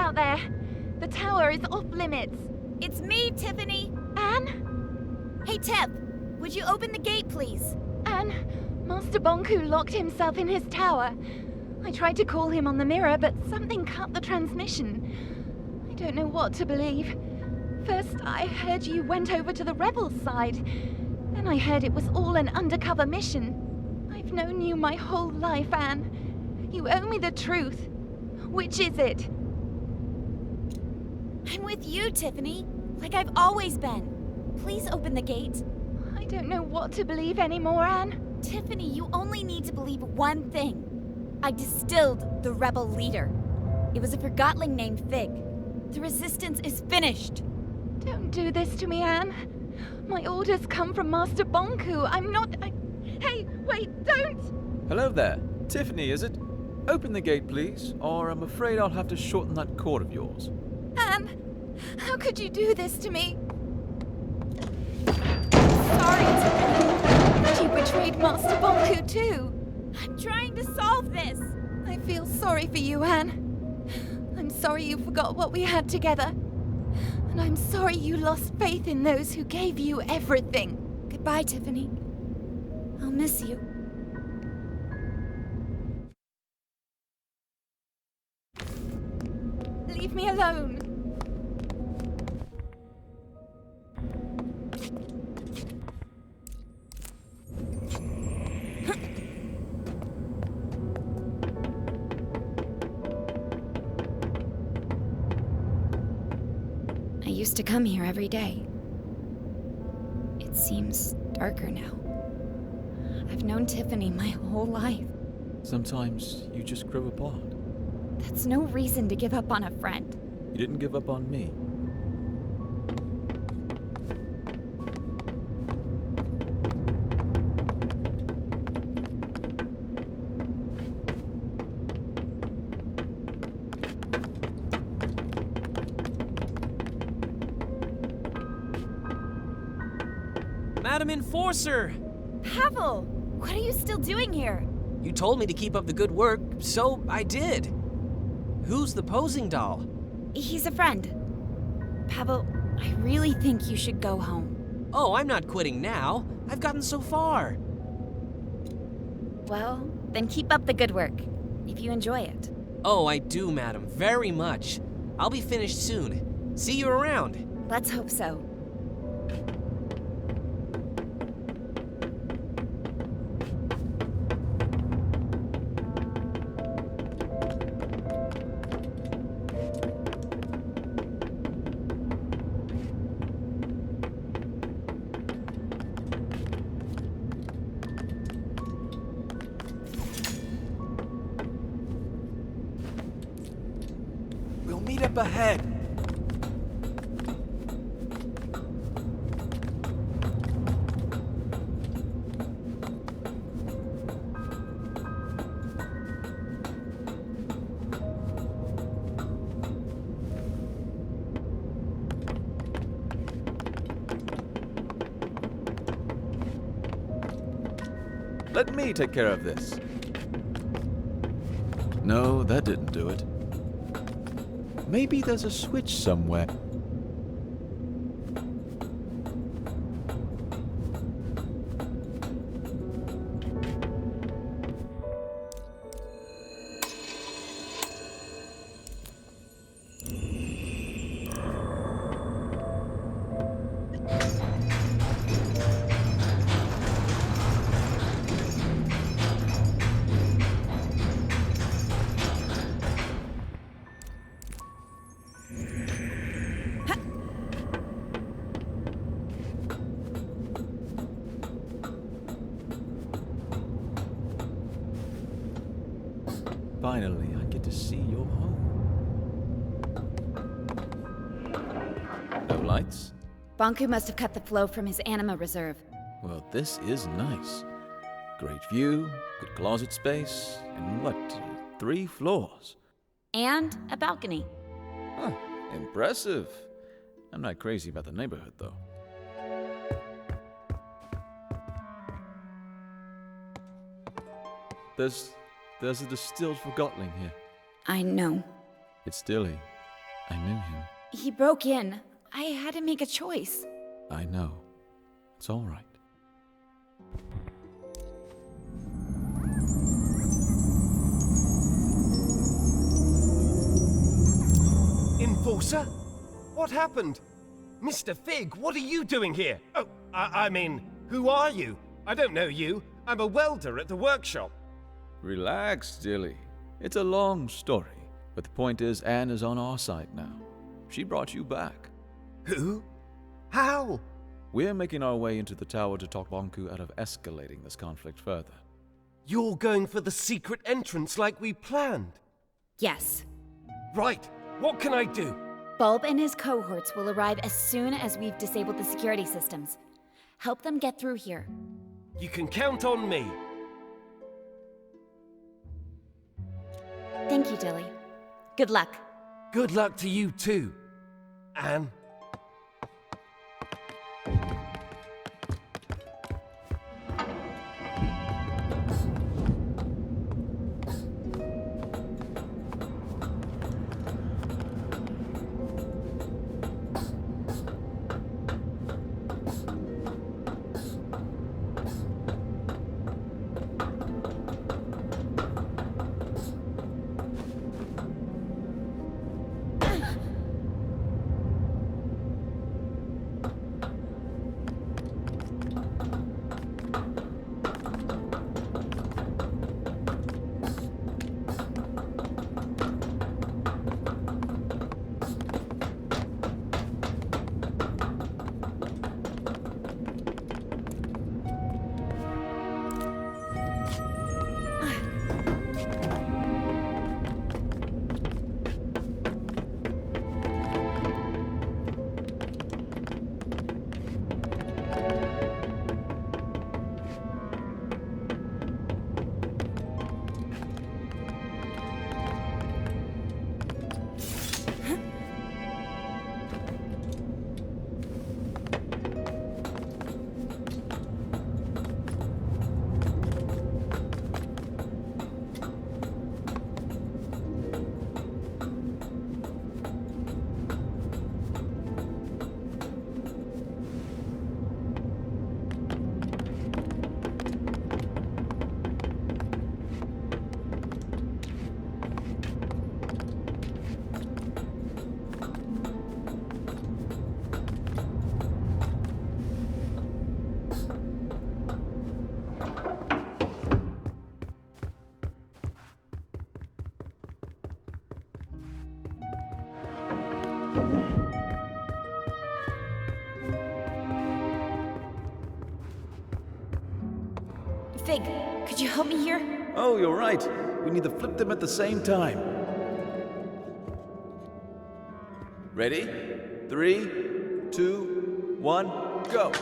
out there. The tower is off limits. It's me, Tiffany. Anne? Hey, Tiff. Would you open the gate, please? Anne, Master Bonku locked himself in his tower. I tried to call him on the mirror, but something cut the transmission. I don't know what to believe. First, I heard you went over to the rebel side. Then I heard it was all an undercover mission. I've known you my whole life, Anne. You owe me the truth. Which is it? I'm with you, Tiffany. Like I've always been. Please open the gate. I don't know what to believe anymore, Anne. Tiffany, you only need to believe one thing. I distilled the rebel leader. It was a forgotling named Fig. The resistance is finished. Don't do this to me, Anne. My orders come from Master Bonku. I'm not... Hey, wait, don't! Hello there. Tiffany, is it? Open the gate, please, or I'm afraid I'll have to shorten that cord of yours. Anne, how could you do this to me? Sorry, Tiffany. But you betrayed Master Bonku too. I'm trying to solve this. I feel sorry for you, Anne. I'm sorry you forgot what we had together. And I'm sorry you lost faith in those who gave you everything. Goodbye, Tiffany. I'll miss you. Leave me alone. I used to come here every day. It seems darker now. I've known Tiffany my whole life. Sometimes you just grow apart. That's no reason to give up on a friend. You didn't give up on me. Madam Enforcer! Pavel! What are you still doing here? You told me to keep up the good work, so I did. Who's the posing doll? He's a friend. Pavel, I really think you should go home. Oh, I'm not quitting now. I've gotten so far. Well, then keep up the good work, if you enjoy it. Oh, I do, madam, very much. I'll be finished soon. See you around. Let's hope so. We'll meet up ahead. Let me take care of this. No, that didn't do it. Maybe there's a switch somewhere. Finally, I get to see your home. No lights? Bonku must have cut the flow from his anima reserve. Well, this is nice. Great view, good closet space, and what, 3 floors? And a balcony. Huh, impressive. I'm not crazy about the neighborhood, though. There's a distilled forgotling here. I know. It's stilly. I knew him. He broke in. I had to make a choice. I know. It's all right. Enforcer? What happened? Mr. Fig, what are you doing here? Oh, I mean, who are you? I don't know you. I'm a welder at the workshop. Relax, Dilly. It's a long story, but the point is Anne is on our side now. She brought you back. Who? How? We're making our way into the tower to talk Bonku out of escalating this conflict further. You're going for the secret entrance like we planned. Yes. Right. What can I do? Bulb and his cohorts will arrive as soon as we've disabled the security systems. Help them get through here. You can count on me. Thank you, Dilly. Good luck. Good luck to you too, Anne. Fig, could you help me here? Oh, you're right. We need to flip them at the same time. Ready? 3, 2, 1, go!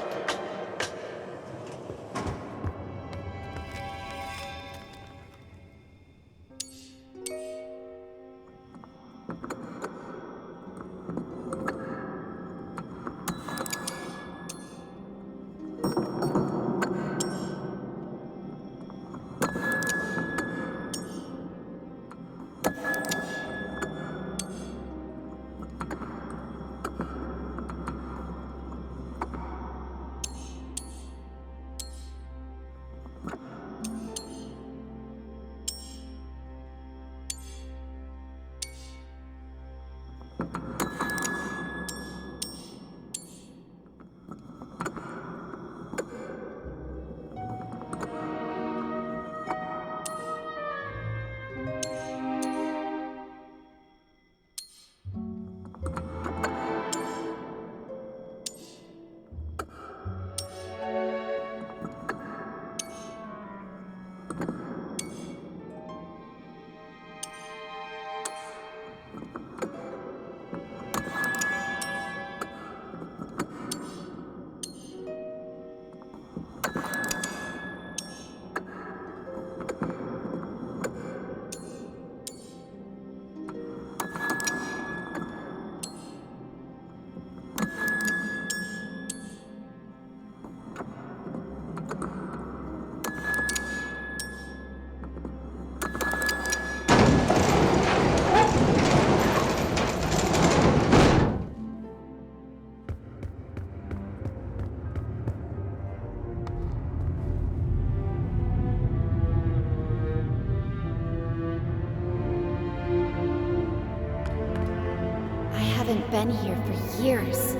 been here for years.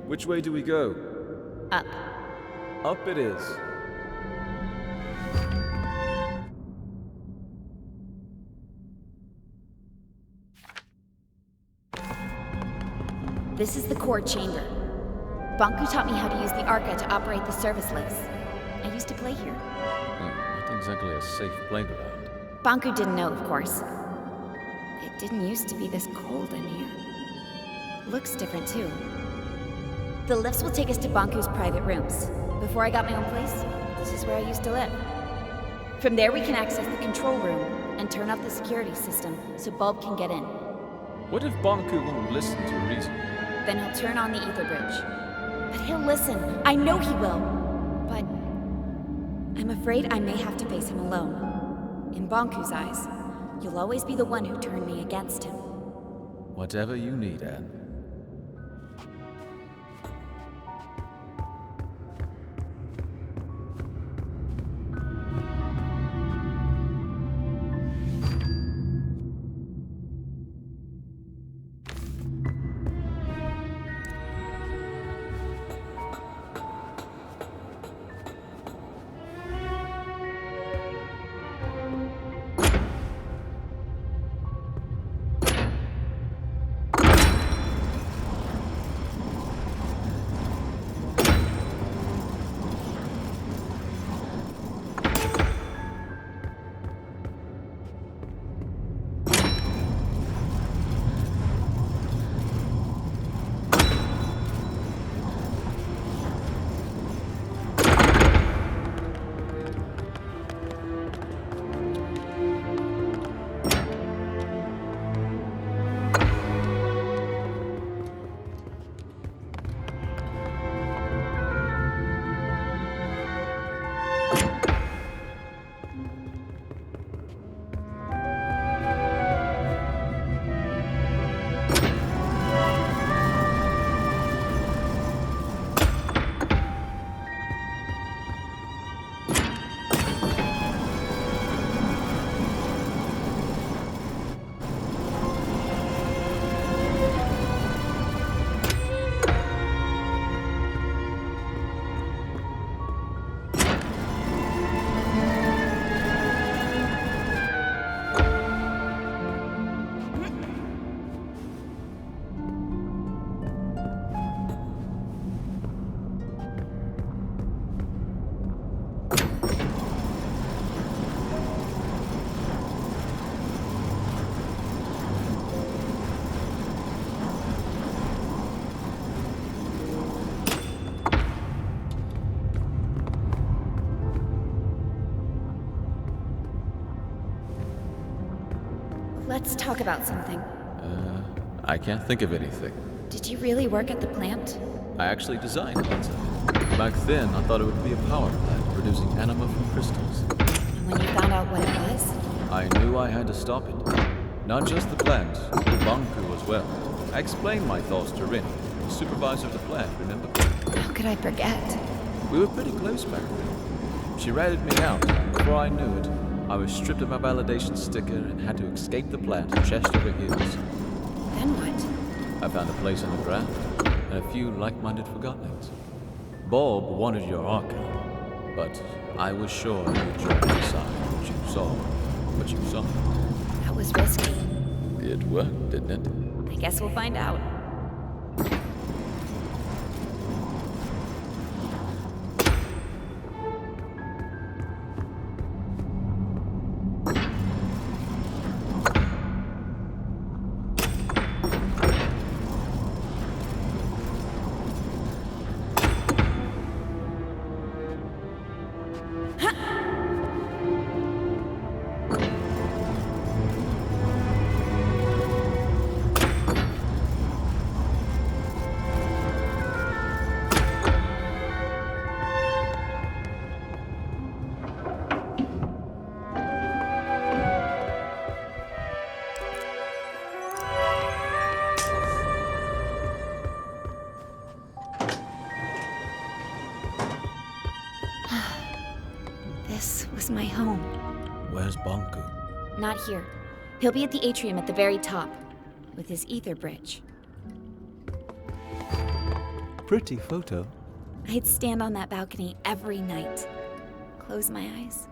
Which way do we go? Up. Up it is. This is the core chamber. Banku taught me how to use the Arca to operate the service lifts. I used to play here. Not exactly a safe playground. Banku didn't know, of course. It didn't used to be this cold in here. Looks different, too. The lifts will take us to Banku's private rooms. Before I got my own place, this is where I used to live. From there, we can access the control room and turn off the security system so Bulb can get in. What if Banku won't listen to reason? Then he'll turn on the ether bridge. But he'll listen. I know he will. But I'm afraid I may have to face him alone. In Banku's eyes, you'll always be the one who turned me against him. Whatever you need, Anne. Let's talk about something. I can't think of anything. Did you really work at the plant? I actually designed lots of it. Back then, I thought it would be a power plant producing anima from crystals. And when you found out what it was? I knew I had to stop it. Not just the plant, Banku as well. I explained my thoughts to Rin, the supervisor of the plant, remember? How could I forget? We were pretty close back then. She ratted me out, and before I knew it, I was stripped of my validation sticker and had to escape the plant chest over heels. Then what? I found a place underground, and a few like-minded forgotlings. Bob wanted your Arca, but I was sure you'd try to decide what you saw. What you saw. That was risky. It worked, didn't it? I guess we'll find out. This was my home. Where's Banku? Not here. He'll be at the atrium at the very top, with his ether bridge. Pretty photo. I'd stand on that balcony every night, close my eyes,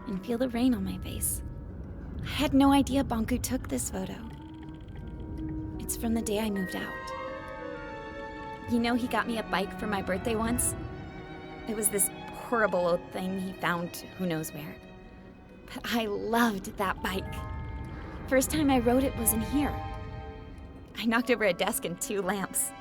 and feel the rain on my face. I had no idea Bonku took this photo. It's from the day I moved out. You know, he got me a bike for my birthday once? It was this horrible old thing he found who knows where. But I loved that bike. First time I rode it was in here. I knocked over a desk and 2 lamps.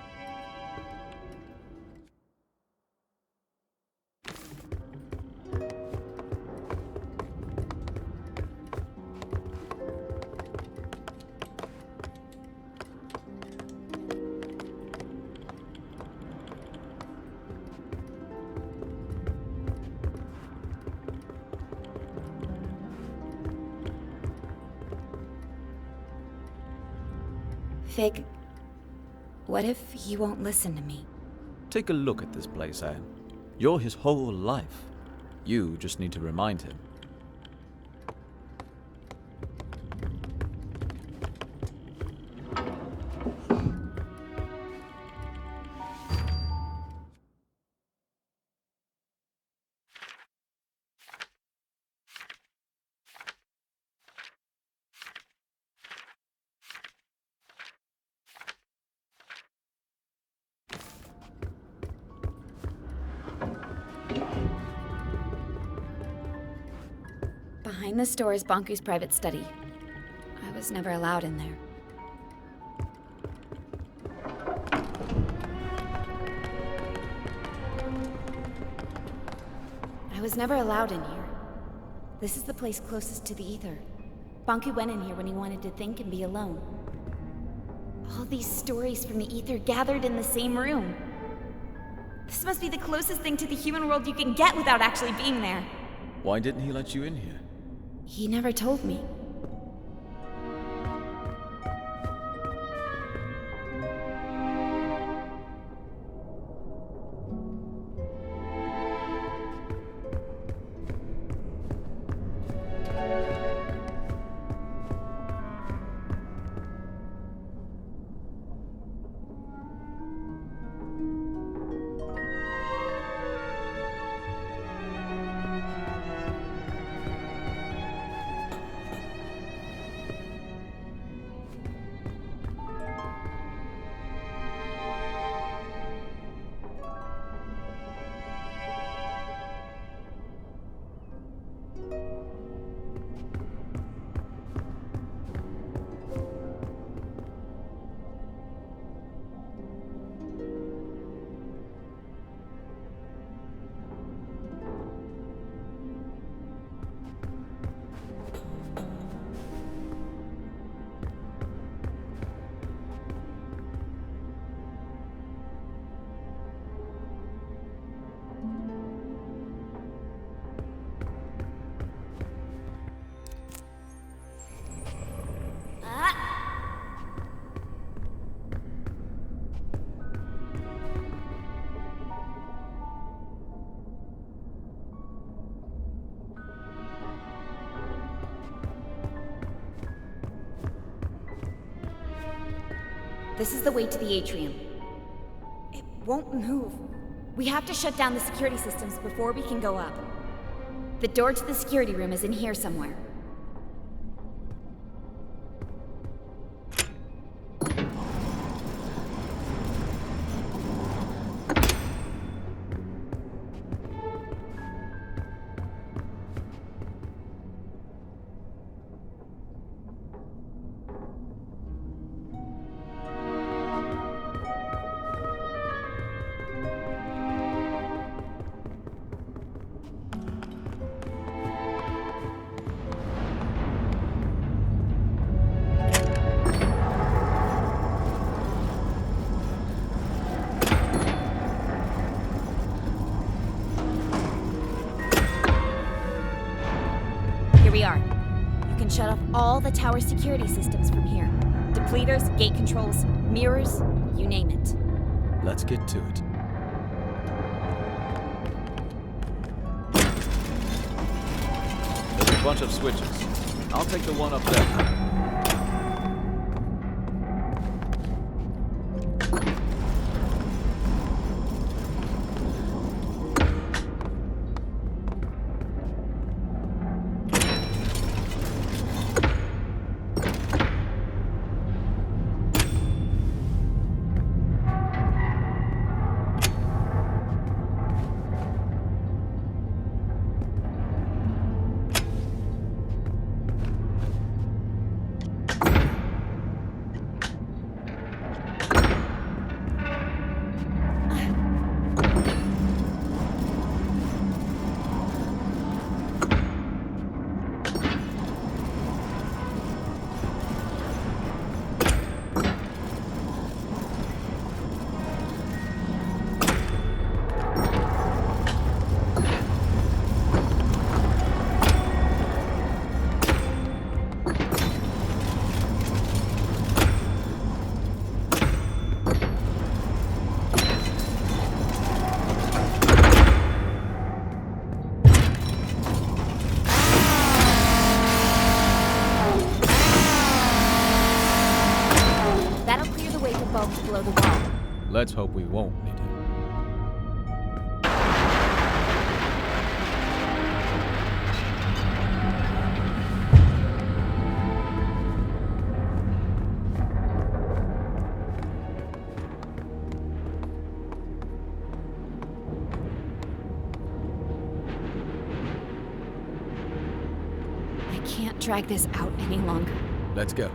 Fig, what if he won't listen to me? Take a look at this place, Anne. You're his whole life. You just need to remind him. Behind this door is Bonku's private study. I was never allowed in there. This is the place closest to the ether. Bonku went in here when he wanted to think and be alone. All these stories from the ether gathered in the same room. This must be the closest thing to the human world you can get without actually being there. Why didn't he let you in here? He never told me. This is the way to the atrium. It won't move. We have to shut down the security systems before we can go up. The door to the security room is in here somewhere. Shut off all the tower security systems from here. Depleters, gate controls, mirrors, you name it. Let's get to it. There's a bunch of switches. I'll take the one up there. Let's hope we won't need him. I can't drag this out any longer. Let's go.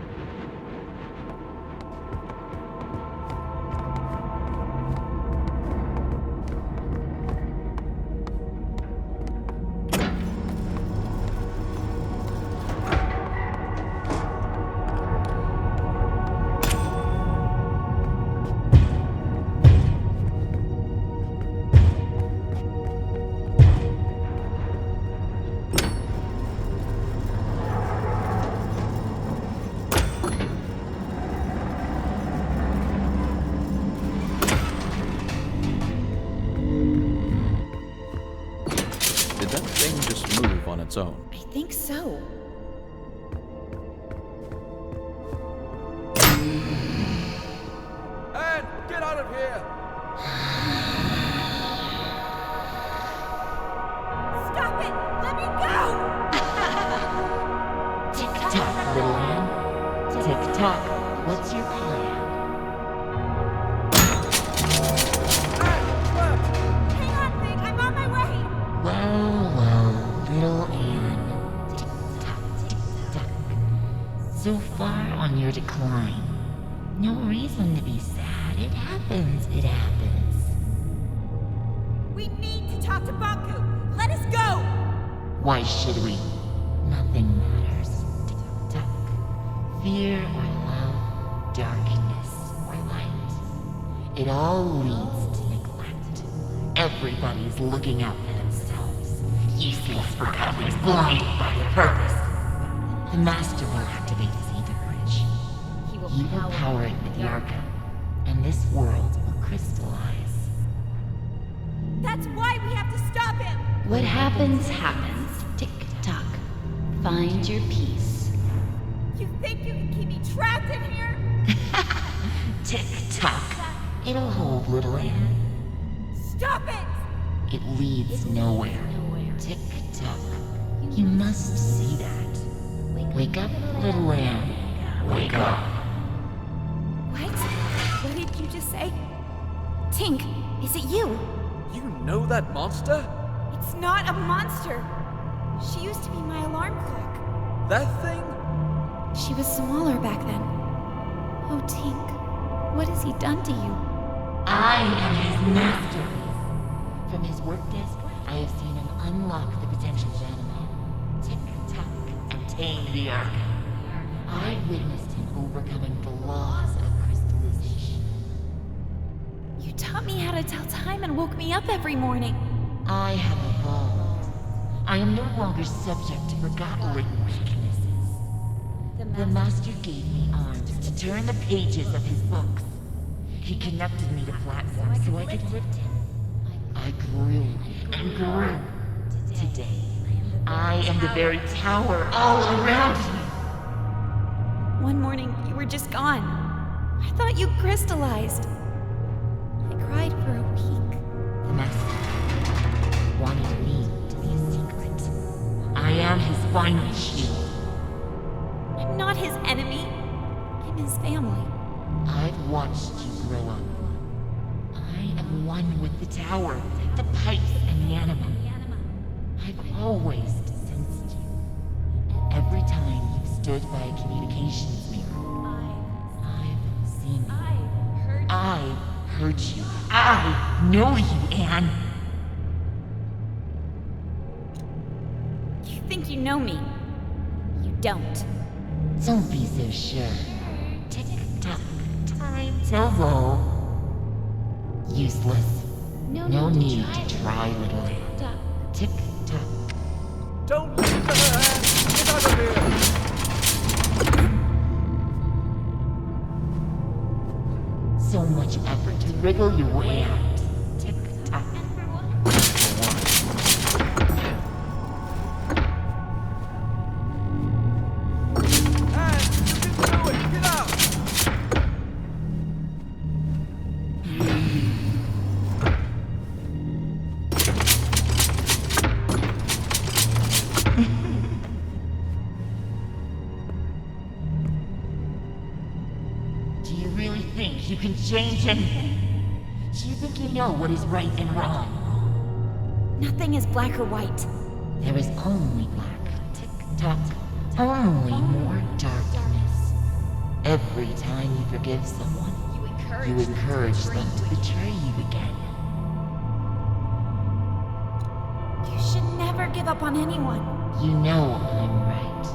Did that thing just move on its own? I think so. Anne, get out of here! Stop it! Let me go! Tick-tock, little Anne. Tick-tock, what's your plan? Hang on, Vic. I'm on my way. Well, little Anne. Tick-tock, tick-tock. So far on your decline. No reason to be sad. It happens, it happens. We need to talk to Baku. Let us go! Why should we? Nothing matters. Tick-tock. Fear or love, darkness or light. It all leads to neglect. Everybody's looking out for themselves. Useless recoveries blinded by their purpose. The Master will activate his ether bridge. He will power it with the Arca, and this world will crystallize. That's why we have to stop him! What happens, happens. Tick-tock. Find your peace. You think you can keep me trapped in here? Tick-tock. It'll hold, little Anne. Stop it! It leads nowhere. Tick-tock. You must see that. Wake up, little Anne. Wake up. What? What did you just say? Tink, is it you? You know that monster? It's not a monster. She used to be my alarm clock. That thing? She was smaller back then. Oh, Tink, what has he done to you? I am his masterpiece. From his work desk, I have seen him unlock the potential of anime. Tick-tock and tame the Arca. I witnessed him overcoming the laws of crystallization. You taught me how to tell time and woke me up every morning. I have evolved. I am no longer subject to forgotten weaknesses. The Master gave me arms to turn the pages of his books. He connected me to platforms so I could lift him. I grew and grew. Today, I am the very tower all around me. One morning, you were just gone. I thought you crystallized. I cried for a week. The Master wanted me to be a secret. I am his final shield. I'm not his enemy. I'm his family. I've watched you grow up. I am one with the tower, the pipes, and the anima. I've always sensed you. Every time you've stood by a communications mirror, I've seen you. I've heard you. I know you, Anne. You think you know me. You don't. Don't be so sure. Tick-tock, time tells all. Useless. No need to try, little Anne. Tick-tock. Don't leave her! Get out of here! So much effort to wriggle your way out. Tick-tock. Anne, you can do it! Get out! change anything? Do you think you know what is right and wrong? Nothing is black or white. There is only black. Tick-tock. Only more darkness. Every time you forgive someone, you encourage them to betray you again. You should never give up on anyone. You know I'm right.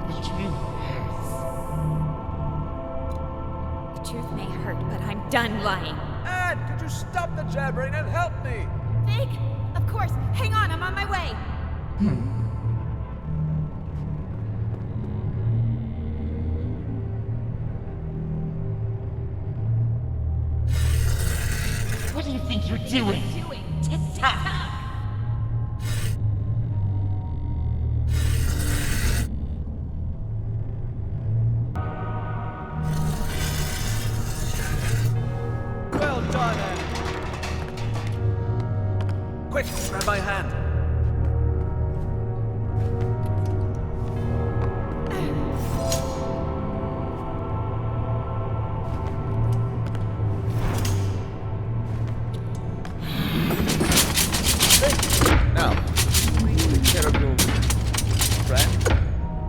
The truth hurts. The truth may hurt, but I'm done lying. Anne, could you stop the jabbering and help me? Fig? Of course. Hang on, I'm on my way. What do you think you're doing? Tick-tock. Well done, Anne. Quick, grab my hand. Now, take care of your friend.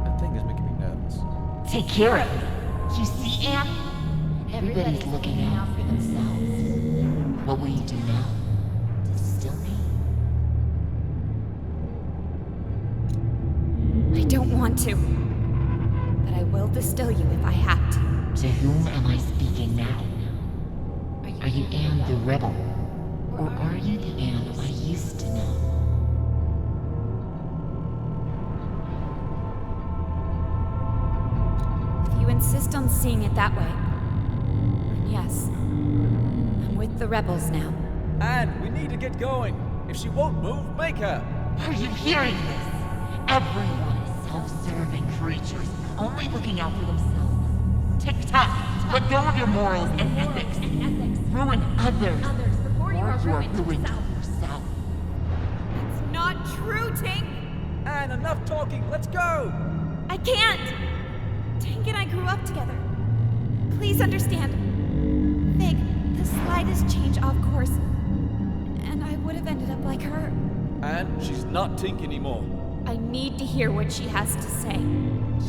That thing is making me nervous. Take care of it. You see, Anne? Everybody's looking out for themselves. What will you do now? Distill me? I don't want to. But I will distill you if I have to. To whom am I speaking now? Are you Anne the rebel? Or are you the Anne I used to know? If you insist on seeing it that way, then yes. I'm with the rebels now. Anne, we need to get going. If she won't move, make her. Are you hearing this? Everyone is self-serving creatures, only looking out for themselves. Tick-tock, let go of your morals and ethics. Ruin others before you are ruined yourself. It's not true, Tink! Anne, enough talking. Let's go. I can't! Tink and I grew up together. Please understand. Fig, the slightest change off course, and I would have ended up like her. Anne, she's not Tink anymore. I need to hear what she has to say.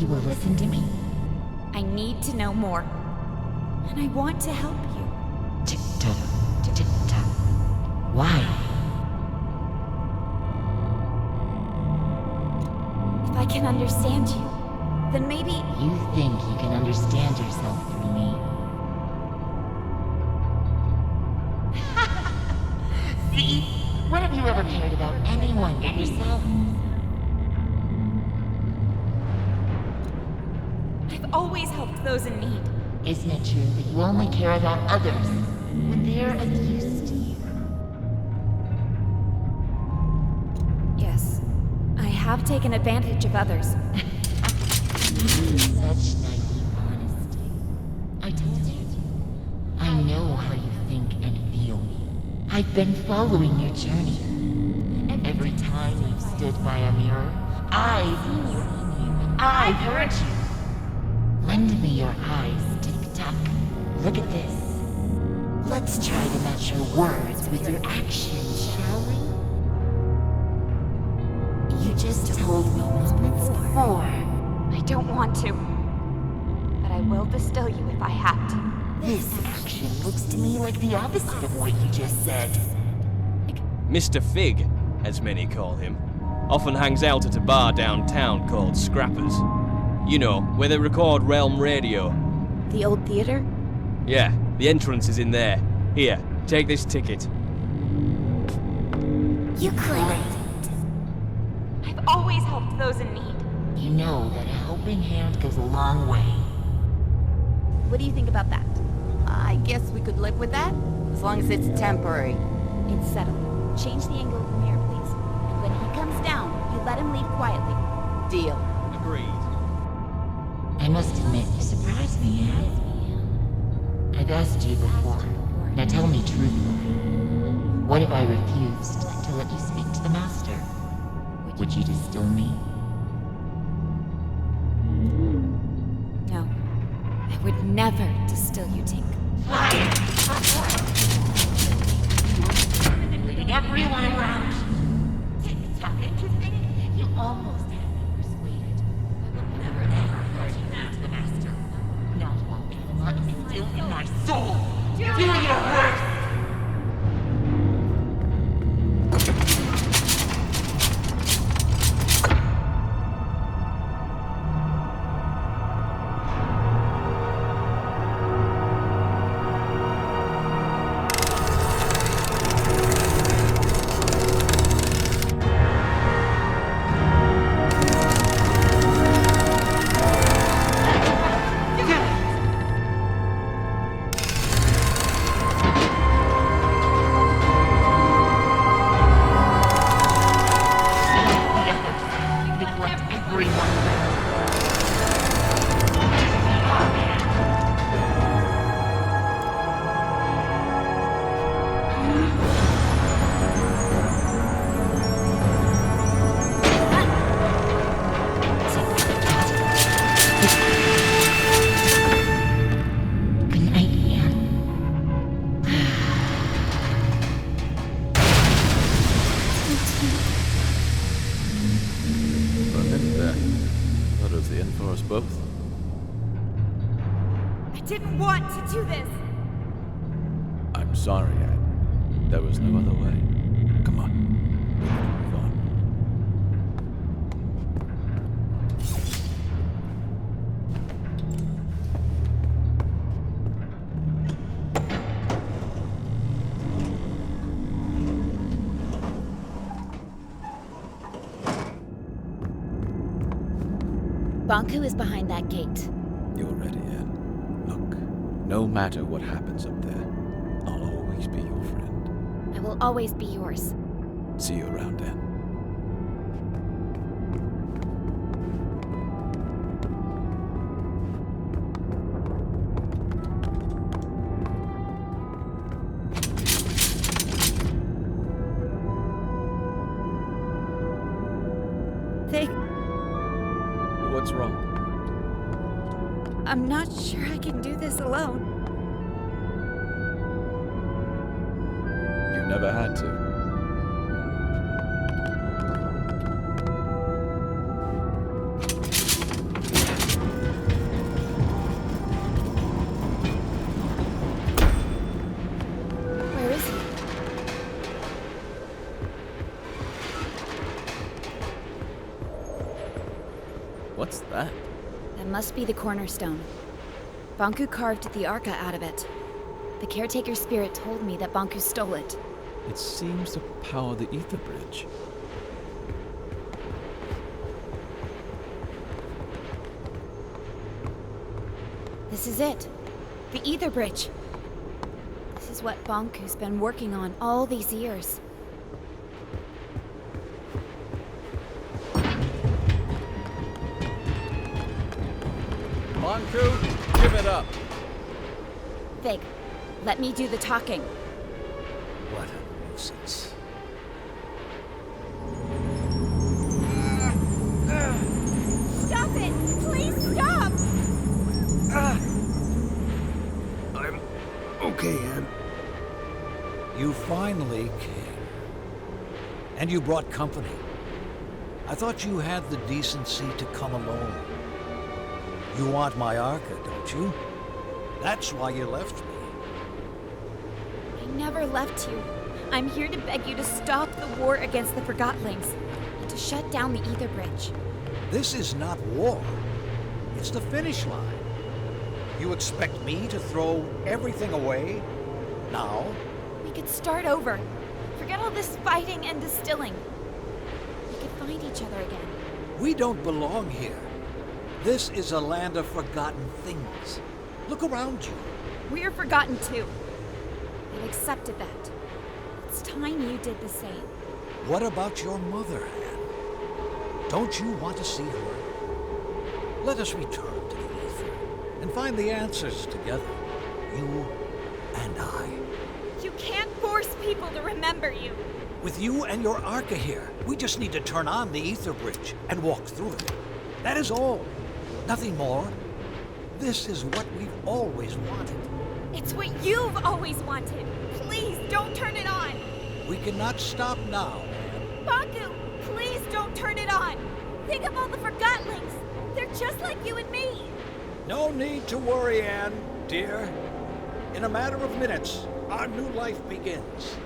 You will listen to me. I need to know more. And I want to help you. Tick-tock, tick-tock. Why? If I can understand you, then maybe... You think you can understand yourself through me. See? When have you ever cared about anyone but yourself? I've always helped those in need. Isn't it true that you only care about others when they're of use to you? Yes, I have taken advantage of others. Such naive honesty. I told you. I know how you think and feel. I've been following your journey. Every time you've stood by a mirror, I've seen you. I've heard you. Lend me your eyes, Tick-tock. Look at this. Let's try to match your words with your actions, shall we? You just told me moments before. I don't want to. But I will distill you if I have to. This action looks to me like the opposite of what you just said. Mr. Fig, as many call him, often hangs out at a bar downtown called Scrappers. You know, where they record Realm Radio. The old theater? Yeah, the entrance is in there. Here, take this ticket. You could. I've always helped those in need. You know that a helping hand goes a long way. What do you think about that? I guess we could live with that, as long as it's temporary. It's settled. Change the angle of the mirror, please. And when he comes down, you let him leave quietly. Deal. Agreed. I must admit, you surprised me, Anne. I've asked you before. Now tell me truthfully. What if I refused to let you speak to the Master? Would you distill me? No. I would never distill you, Tink. Manipulating everyone around. Tick-tock interesting? You almost had me persuaded. I will never ever hurt you as the master. Not while blood is still in my soul. Do your worst! Both? I didn't want to do this! I'm sorry, Anne. There was no other way. Come on. We need to move on. Banku is behind that gate. You're ready, Anne. Look, no matter what happens up there, I'll always be your friend. I will always be yours. See you around, Anne. What's wrong? I'm not sure I can do this alone. You never had to. Where is he? What's that? That must be the cornerstone. Banku carved the Arca out of it. The caretaker's spirit told me that Banku stole it. It seems to power the ether bridge. This is it. The ether bridge. This is what Banku's been working on all these years. Banku, give it up. Fig, let me do the talking. What a nuisance. Stop it! Please stop! I'm okay, Anne. You finally came. And you brought company. I thought you had the decency to come alone. You want my Arca, don't you? That's why you left me. I never left you. I'm here to beg you to stop the war against the Forgotlings and to shut down the ether bridge. This is not war. It's the finish line. You expect me to throw everything away? Now? We could start over. Forget all this fighting and distilling. We could find each other again. We don't belong here. This is a land of forgotten things. Look around you. We're forgotten too. I've accepted that. It's time you did the same. What about your mother, Anne? Don't you want to see her? Let us return to the ether and find the answers together. You and I. You can't force people to remember you. With you and your Arca here, we just need to turn on the ether bridge and walk through it. That is all. Nothing more. This is what we've always wanted. It's what you've always wanted. Please don't turn it on. We cannot stop now. Banku, please don't turn it on. Think of all the Forgotlings. They're just like you and me. No need to worry, Anne, dear. In a matter of minutes, our new life begins.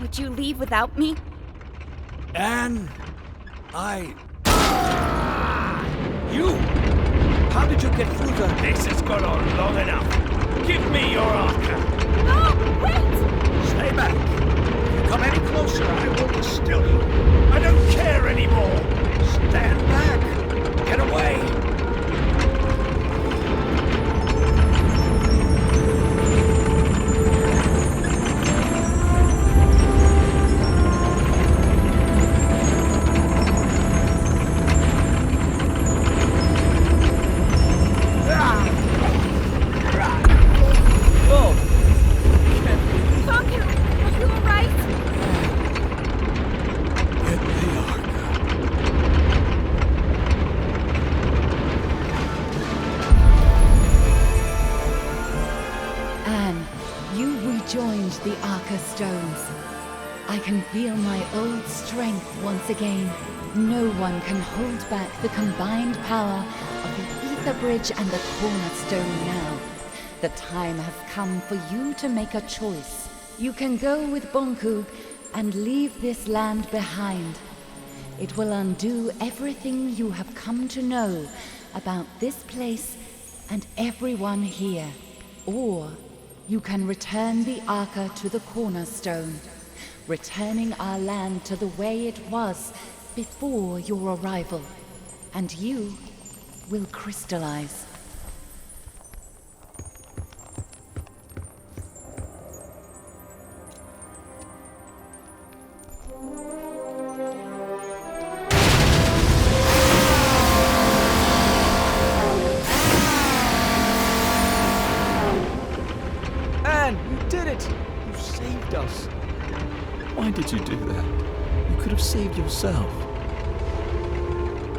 Would you leave without me? Anne, You! How did you get through the... This has gone on long enough. Give me your Arca. No, wait! Stay back. If you come any closer, I will distill you. I don't care anymore. Stand back. Get away. The Arca stones. I can feel my old strength once again. No one can hold back the combined power of the Ether Bridge and the Cornerstone now. The time has come for you to make a choice. You can go with Banku and leave this land behind. It will undo everything you have come to know about this place and everyone here. Or you can return the Arca to the Cornerstone, returning our land to the way it was before your arrival, and you will crystallize. Why did you do that? You could have saved yourself.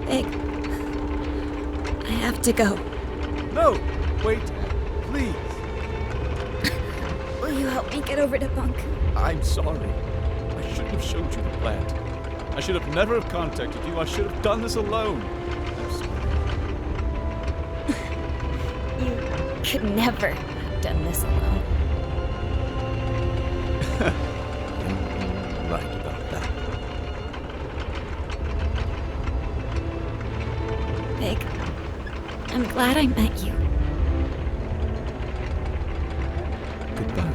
Big. I have to go. No! Wait, please. Will you help me get over to Banku? I'm sorry. I shouldn't have showed you the plant. I should have never have contacted you. I should have done this alone. I'm sorry. You could never have done this alone. Right about that. Big, I'm glad I met you. Goodbye.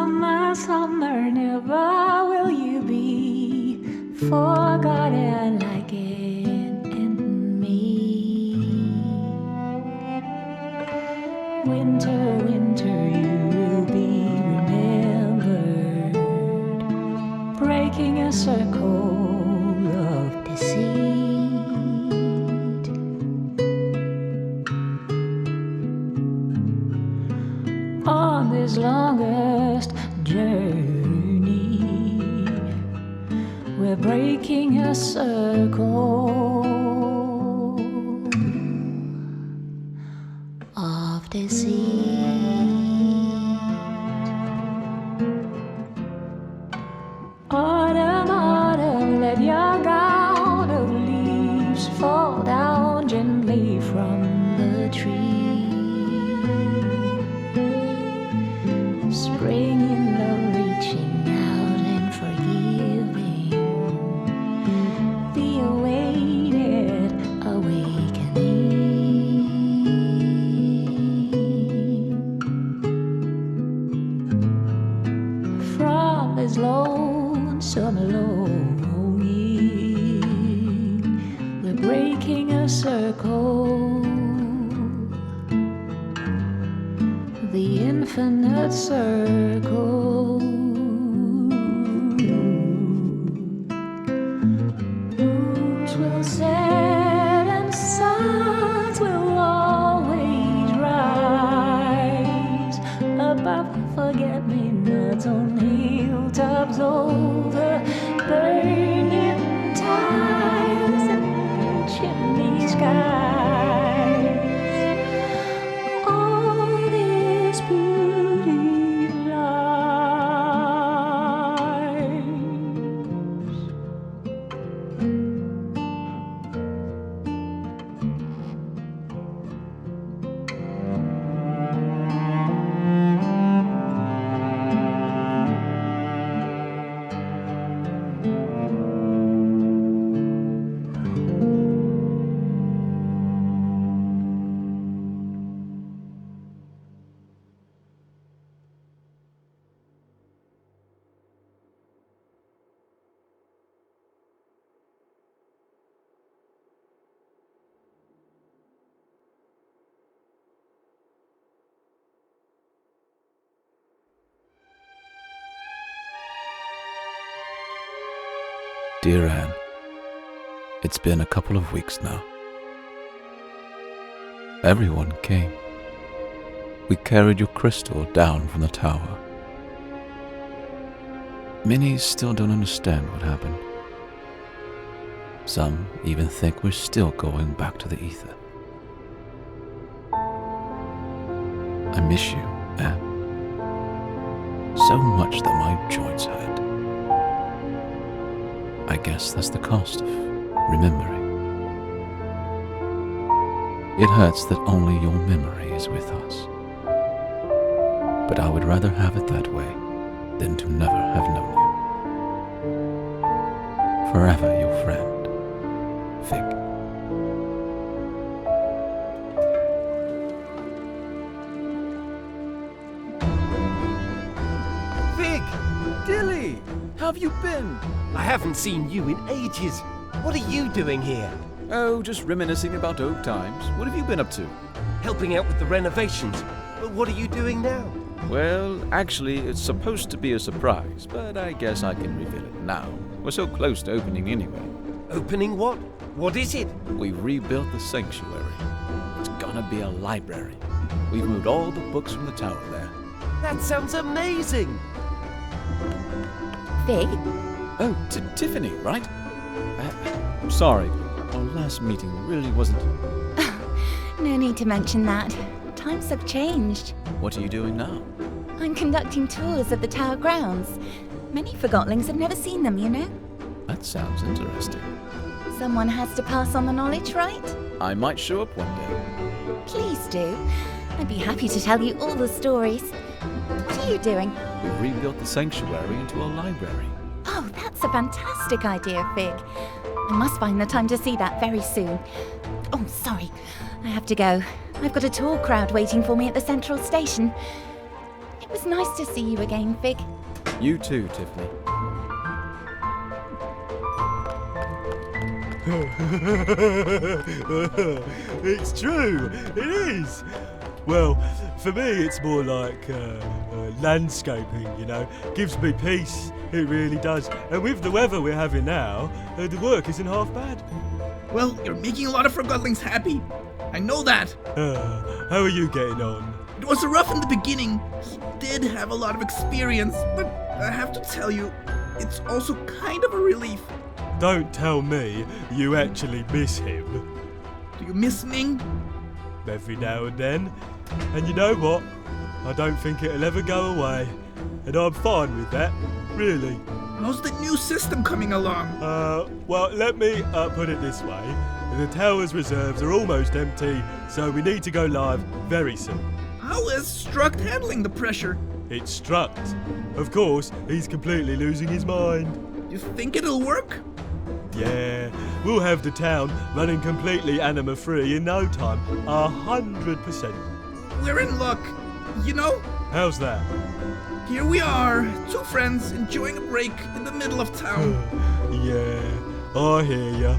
summer, summer, never will you be forgotten like it in me. Winter, winter, you will be remembered, breaking a circle of deceit. On this longest journey, we're breaking a circle of deceit. Autumn, autumn, let your gown of leaves fall down gently from the tree. Spring in love, reaching out and forgiving the awaited awakening. From this lonesome longing, we're breaking a circle, the infinite circle. Moons will set and suns will always rise above forget-me-nots on hilltops over burning tiles and chimney skies. All this beauty lies. Dear Anne, it's been a couple of weeks now. Everyone came. We carried your crystal down from the tower. Many still don't understand what happened. Some even think we're still going back to the ether. I miss you, Anne. So much that my joints hurt. I guess that's the cost of remembering. It hurts that only your memory is with us. But I would rather have it that way than to never have known you. Forever your friend, Fig. Fig! Dilly! How have you been? I haven't seen you in ages. What are you doing here? Oh, just reminiscing about old times. What have you been up to? Helping out with the renovations. But what are you doing now? Well, actually, it's supposed to be a surprise, but I guess I can reveal it now. We're so close to opening anyway. Opening what? What is it? We've rebuilt the sanctuary. It's gonna be a library. We've moved all the books from the tower there. That sounds amazing! Fig? Oh, Tiffany, right? I'm sorry. Our last meeting really wasn't... No need to mention that. Times have changed. What are you doing now? I'm conducting tours of the tower grounds. Many Forgotlings have never seen them, you know? That sounds interesting. Someone has to pass on the knowledge, right? I might show up one day. Please do. I'd be happy to tell you all the stories. What are you doing? We've rebuilt the sanctuary into a library. Oh, that's a fantastic idea, Fig. I must find the time to see that very soon. Oh, sorry. I have to go. I've got a tour crowd waiting for me at the central station. It was nice to see you again, Fig. You too, Tiffany. It's true, it is. Well, for me it's more like landscaping, you know. Gives me peace, it really does. And with the weather we're having now, the work isn't half bad. Well, you're making a lot of Forgotlings happy. I know that. How are you getting on? It was rough in the beginning. He did have a lot of experience, but I have to tell you, it's also kind of a relief. Don't tell me you actually miss him. Do you miss Ming? Every now and then. And you know what? I don't think it'll ever go away. And I'm fine with that, really. How's the new system coming along? Well, let me put it this way. The tower's reserves are almost empty, so we need to go live very soon. How is Struct handling the pressure? It's Struct. Of course, he's completely losing his mind. You think it'll work? Yeah, we'll have the town running completely anima-free in no time. 100%. We're in luck. You know? How's that? Here we are, two friends enjoying a break in the middle of town. Yeah, I hear ya.